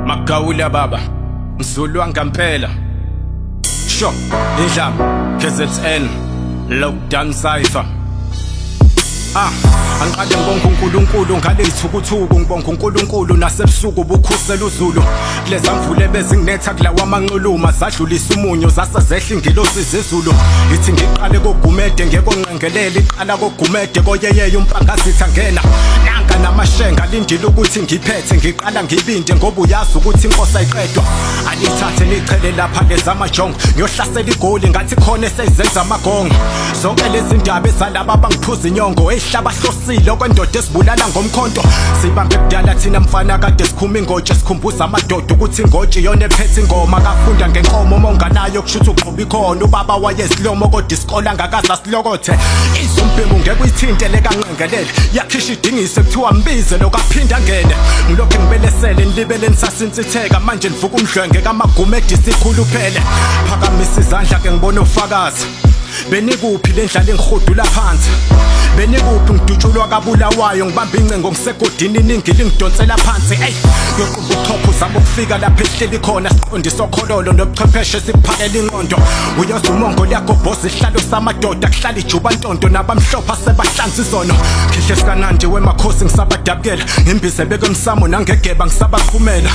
Magawula baba, Mzulu wangampela. Sho, indlama, KZN, Lockdown Cypher. Angiqale ngibonga uNkulunkulu ngale yithukuthuku ngibonga uNkulunkulu nasebusuku bukhusela uZulu kuleza mvule bezinginetha kulawa amanxuluma zadlulisa umunyo zasezehla ingilosi zezulu ithi ngiqale kogumede ngekonqengelele iqala kogumede koyeyeye umpangazitha angena nanga namashenga lindile ukuthi ngiphethe ngiqala ngibinde ngoba uyazi ukuthi inkosi ayiqedwa alithathe lichele lapha leza majongo ngiyohlasela igoli ngathi khona esezenza amagongo zonke lezi ndaba ezalaba abangiphuza inyongo ehlaba hlosile okwendoda esibulala ngomkhonto sibambe kudala thina mfana kade sikhuma ingoje sikhumbuza amadoda ukuthi ingoje iyona ephethe ingoma kafunda ngenkomo monganayo kushuthi uqhuba ikhona ubaba wayesilomo kodwa isikole angakaza silokothe izombhemu ngeke uyithintele kanqengelele yakhisha idingise kuthiwa mbize lokaphinda ngene ngilokho ngibelesele nilibele nisasintsitheka manje nivuka umdlwenge kamagumede isikhuluphele phakamisa izandla ke ngibona ufakazi benikuphi lendlala engihudula phansi benikuphi ngidutshulwa kabulawayo ngibamba incengo ngisegodini ningili ngidonsela phansi hey yoquba uthopho zama ukufika lapha ehleli khona siqondisa okhololo nobuchwepheshe siphakela inqondo uyazi umongo yakho boss ihlalo samadoda kuhlala ijuba ntonto nabamhlopha sebahlanza izono khihle sikanandi wemakhosi ngisabadabukela imbize beke umsamo nangegeba ngisabaqhumela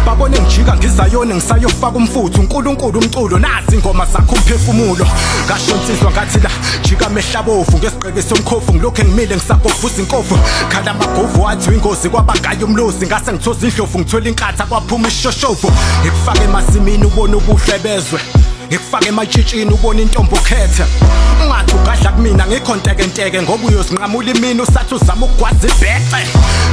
babone ngijika ngizayona ngisayofaka umfuthu uNkulunkulu umculo nazi ingoma zakho umphefumulo ngasho insizwa ngathi la jika mehlabovu ngesiqeke somkhofu ngilokho ngimile ngisakovuza inkofu khala amagovu athi ingozi kwabagayo umlozi ngase ngithoza indlovu ngithola inkatha kwaphuma ishoshovu ngikufake emasimini ubone ubuhle bezwe ngikufake ematshitshini ubone intombi ukhethe ungathi ugadla kumina ngikhonteke ngoba uyozinqamula imini usathi uzama ukugwaza ibhece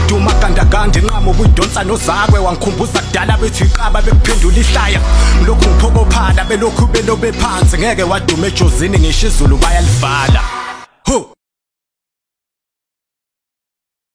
duma gandaganda inqamo ubuyidonsa nozakwe wangikhumbuza kudala bethi iqaba bekuphendula ihlaya ngilokhu ngiphokophala belokhu belobe phansi ngeke waduma ejozini ngisho izulu bayalivala